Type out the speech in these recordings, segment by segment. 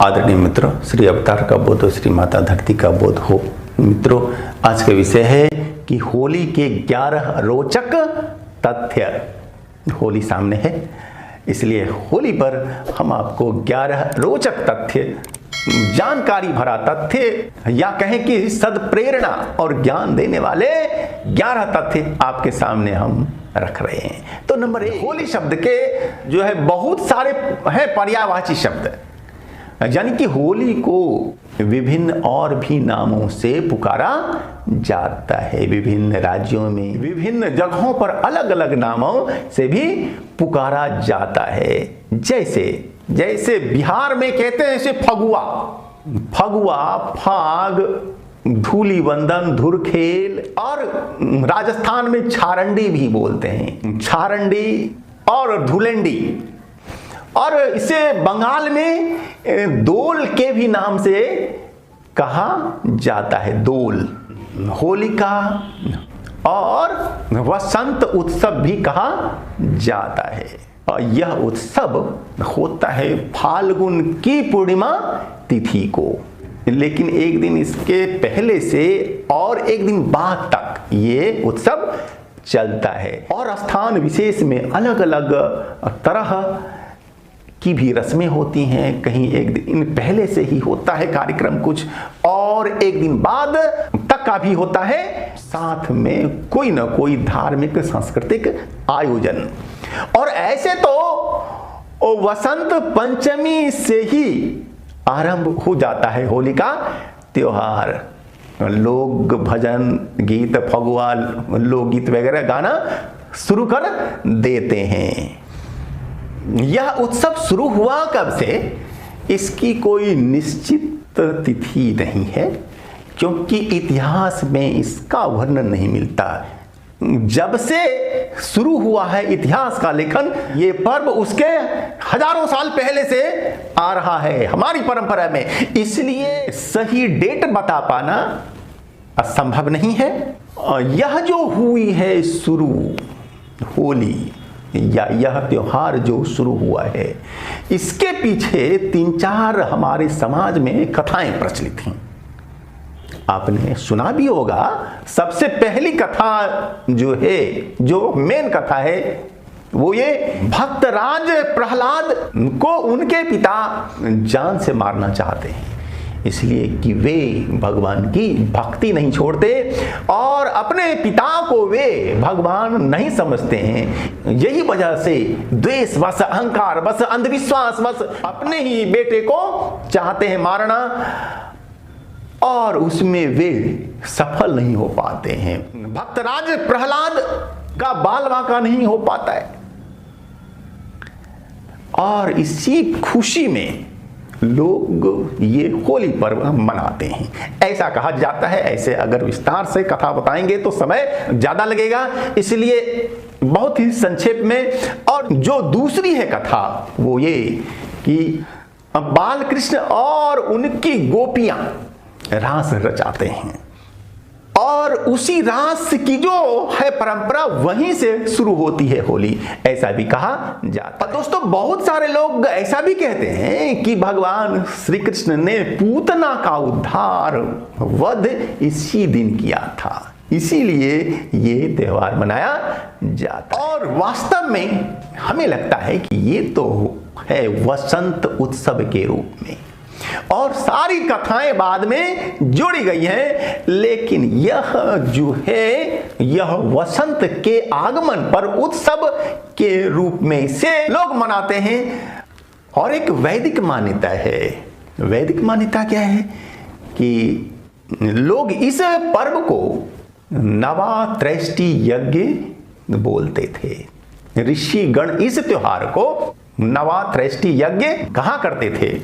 आदरणीय मित्रों, श्री अवतार का बोध हो, श्री माता धरती का बोध हो। मित्रों, आज का विषय है कि होली के 11 रोचक तथ्य। होली सामने है, इसलिए होली पर हम आपको 11 रोचक तथ्य, जानकारी भरा तथ्य या कहें कि सदप्रेरणा और ज्ञान देने वाले 11 तथ्य आपके सामने हम रख रहे हैं। तो नंबर 1, होली शब्द के जो है बहुत सारे हैं पर्यायवाची शब्द, यानी कि होली को विभिन्न और भी नामों से पुकारा जाता है। विभिन्न राज्यों में, विभिन्न जगहों पर अलग अलग नामों से भी पुकारा जाता है। जैसे बिहार में कहते हैं इसे फगुआ, फाग, धूली वंदन, धुरखेल, और राजस्थान में छारंडी भी बोलते हैं, छारंडी और धुलेंडी, और इसे बंगाल में दोल के भी नाम से कहा जाता है, दोल। होलिका और वसंत उत्सव भी कहा जाता है। और यह उत्सव होता है फाल्गुन की पूर्णिमा तिथि को, लेकिन एक दिन इसके पहले से और एक दिन बाद तक ये उत्सव चलता है। और स्थान विशेष में अलग अलग तरह की भी रस्में होती हैं। कहीं एक दिन पहले से ही होता है कार्यक्रम कुछ, और एक दिन बाद तक का भी होता है, साथ में कोई ना कोई धार्मिक सांस्कृतिक आयोजन। और ऐसे तो वसंत पंचमी से ही आरंभ हो जाता है होली का त्योहार। लोग भजन गीत, फगुआ लोकगीत वगैरह गाना शुरू कर देते हैं। यह उत्सव शुरू हुआ कब से, इसकी कोई निश्चित तिथि नहीं है, क्योंकि इतिहास में इसका वर्णन नहीं मिलता। जब से शुरू हुआ है इतिहास का लेखन, ये पर्व उसके हजारों साल पहले से आ रहा है हमारी परंपरा में, इसलिए सही डेट बता पाना असंभव नहीं है। यह जो हुई है शुरू होली या यह त्योहार जो शुरू हुआ है, इसके पीछे 3-4 हमारे समाज में कथाएं प्रचलित हैं। आपने सुना भी होगा। सबसे पहली कथा जो है, जो मेन कथा है, वो ये भक्तराज प्रहलाद को उनके पिता जान से मारना चाहते हैं, इसलिए कि वे भगवान की भक्ति नहीं छोड़ते और अपने पिता को वे भगवान नहीं समझते हैं। यही वजह से द्वेष वश, अहंकार वश, अंधविश्वास वश अपने ही बेटे को चाहते हैं मारना, और उसमें वे सफल नहीं हो पाते हैं। भक्तराज प्रहलाद का बाल बांका नहीं हो पाता है, और इसी खुशी में लोग ये होली पर्व मनाते हैं, ऐसा कहा जाता है। ऐसे अगर विस्तार से कथा बताएंगे तो समय ज्यादा लगेगा, इसलिए बहुत ही संक्षेप में। और जो दूसरी है कथा, वो ये कि बाल कृष्ण और उनकी गोपियां रास रचाते हैं, और उसी रास की जो है परंपरा वहीं से शुरू होती है होली, ऐसा भी कहा जाता है। दोस्तों, बहुत सारे लोग ऐसा भी कहते हैं कि भगवान श्री कृष्ण ने पूतना का उद्धार, वध इसी दिन किया था, इसीलिए ये त्योहार मनाया जाता है। और वास्तव में हमें लगता है कि ये तो है वसंत उत्सव के रूप में, और सारी कथाएं बाद में जोड़ी गई हैं, लेकिन यह जो है, यह वसंत के आगमन पर उत्सव के रूप में इसे लोग मनाते हैं। और एक वैदिक मान्यता है। वैदिक मान्यता क्या है कि लोग इस पर्व को नवात्रैष्टि यज्ञ बोलते थे। ऋषि गण इस त्योहार को नवात्रैष्टि यज्ञ कहा करते थे।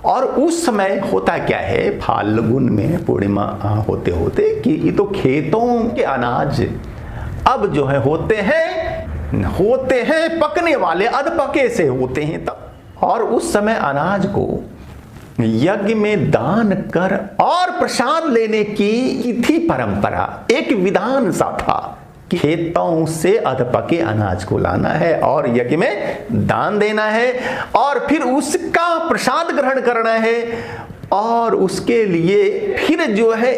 और उस समय होता क्या है, फाल्गुन में पूर्णिमा होते होते कि ये तो खेतों के अनाज अब जो है होते हैं पकने वाले, अधपके से होते हैं तब। और उस समय अनाज को यज्ञ में दान कर और प्रसाद लेने की थी परंपरा, एक विधान सा था। खेतों से अधपके अनाज को लाना है और यज्ञ में दान देना है और फिर उसका प्रसाद ग्रहण करना है और उसके लिए फिर जो है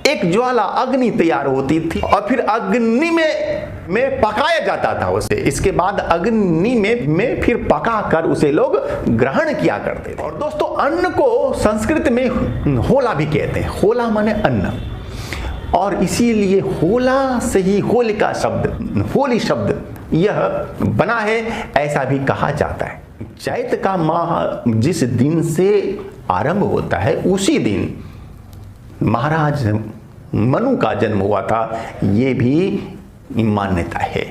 एक ज्वाला अग्नि तैयार होती थी और फिर अग्नि में पकाया जाता था उसे। इसके बाद अग्नि में फिर पकाकर उसे लोग ग्रहण किया करते थे। और दोस्तों, अन्न को संस्कृत में होला भी कहते हैं। होला माने अन्न, और इसीलिए होला से ही होलिका शब्द, होली शब्द यह बना है, ऐसा भी कहा जाता है। चैत का माह जिस दिन से आरंभ होता है उसी दिन महाराज मनु का जन्म हुआ था, ये भी मान्यता है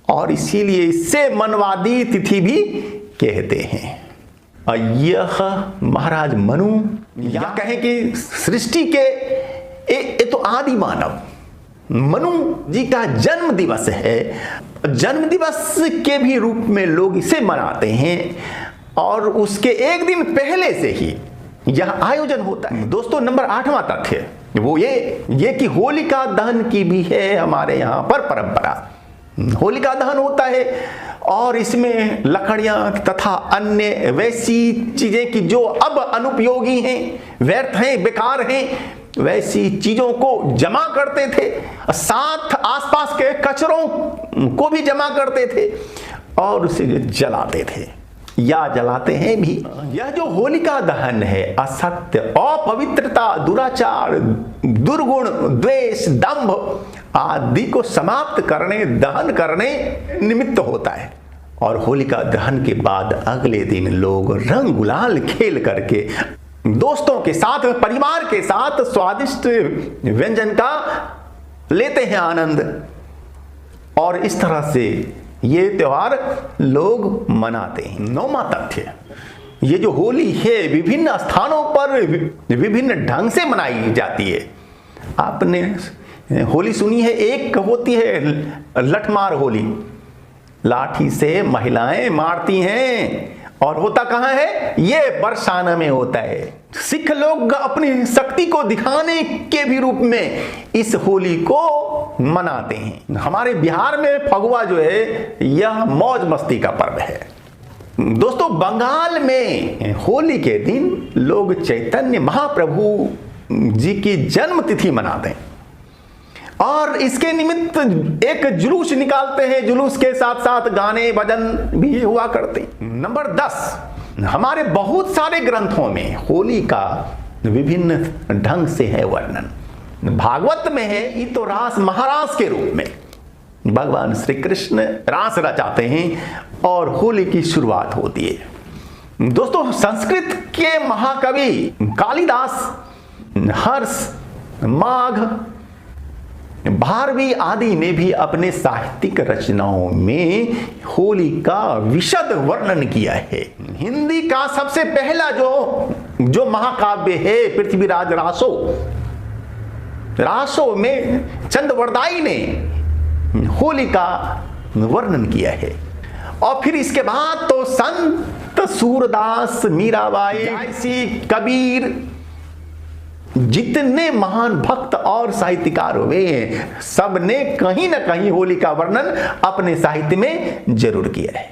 और इसीलिए इसे मनवादी तिथि भी कहते हैं। यह महाराज मनु, या कहें कि सृष्टि के ये तो आदि मानव मनु जी का जन्म दिवस है। जन्म दिवस के भी रूप में लोग इसे मनाते हैं और उसके एक दिन पहले से ही यह आयोजन होता है। दोस्तों, नंबर 8वां तथ्य वो ये कि होलिका दहन की भी है हमारे यहाँ पर परंपरा। होलिका दहन होता है और इसमें लकड़ियां तथा अन्य वैसी चीजें कि जो अब अनुपयोगी हैं, व्यर्थ हैं, बेकार हैं, वैसी चीजों को जमा करते थे। साथ आसपास के कचरों को भी जमा करते थे और उसे जलाते थे या जलाते हैं भी। यह जो होलिका दहन है असत्य, अपवित्रता, दुराचार, दुर्गुण, द्वेष, दंभ आदि को समाप्त करने, दहन करने निमित्त होता है। और होलिका दहन के बाद अगले दिन लोग रंग गुलाल खेल करके दोस्तों के साथ, परिवार के साथ स्वादिष्ट व्यंजन का लेते हैं आनंद और इस तरह से ये त्योहार लोग मनाते हैं। 9वां तथ्य, ये जो होली है विभिन्न स्थानों पर विभिन्न ढंग से मनाई जाती है। आपने होली सुनी है, एक होती है लठमार होली, लाठी से महिलाएं मारती हैं और होता कहां है, ये बरसाना में होता है। सिख लोग अपनी शक्ति को दिखाने के भी रूप में इस होली को मनाते हैं। हमारे बिहार में फगुआ जो है यह मौज मस्ती का पर्व है। दोस्तों, बंगाल में होली के दिन लोग चैतन्य महाप्रभु जी की जन्म तिथि मनाते हैं और इसके निमित्त एक जुलूस निकालते हैं। जुलूस के साथ साथ गाने भजन भी हुआ करते हैं। नंबर 10, हमारे बहुत सारे ग्रंथों में होली का विभिन्न ढंग से है वर्णन। भागवत में है, ये तो रास महारास के रूप में भगवान श्री कृष्ण रास रचाते हैं और होली की शुरुआत होती है। दोस्तों, संस्कृत के महाकवि कालिदास हर्ष, माघ, भारवी आदि ने भी अपने साहित्यिक रचनाओं में होली का विशद वर्णन किया है। हिंदी का सबसे पहला जो महाकाव्य है पृथ्वीराज रासो, रासो में चंद्रवरदाई ने होली का वर्णन किया है। और फिर इसके बाद तो संत सूरदास, मीराबाई, जायसी, कबीर, जितने महान भक्त और साहित्यकार हुए हैं, सब ने कहीं ना कहीं होली का वर्णन अपने साहित्य में जरूर किया है।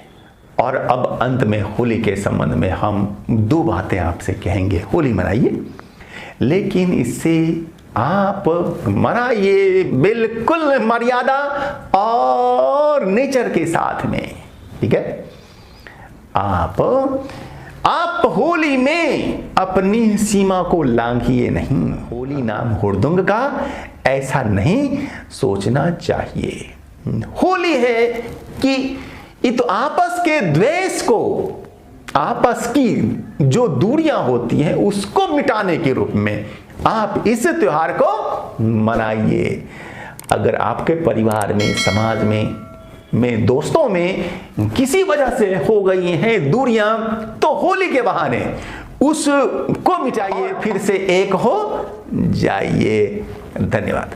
और अब अंत में होली के संबंध में हम 2 बातें आपसे कहेंगे। होली मनाइए, लेकिन इससे आप मनाइए बिल्कुल मर्यादा और नेचर के साथ में, ठीक है। आप होली में अपनी सीमा को लांघिए नहीं। होली नाम हुड़दुंग का ऐसा नहीं सोचना चाहिए। होली है कि ये तो आपस के द्वेष को, आपस की जो दूरियां होती हैं उसको मिटाने के रूप में आप इस त्योहार को मनाइए। अगर आपके परिवार में, समाज में दोस्तों में किसी वजह से हो गई हैं दूरियां, तो होली के बहाने उसको मिटाइए, फिर से एक हो जाइए। धन्यवाद।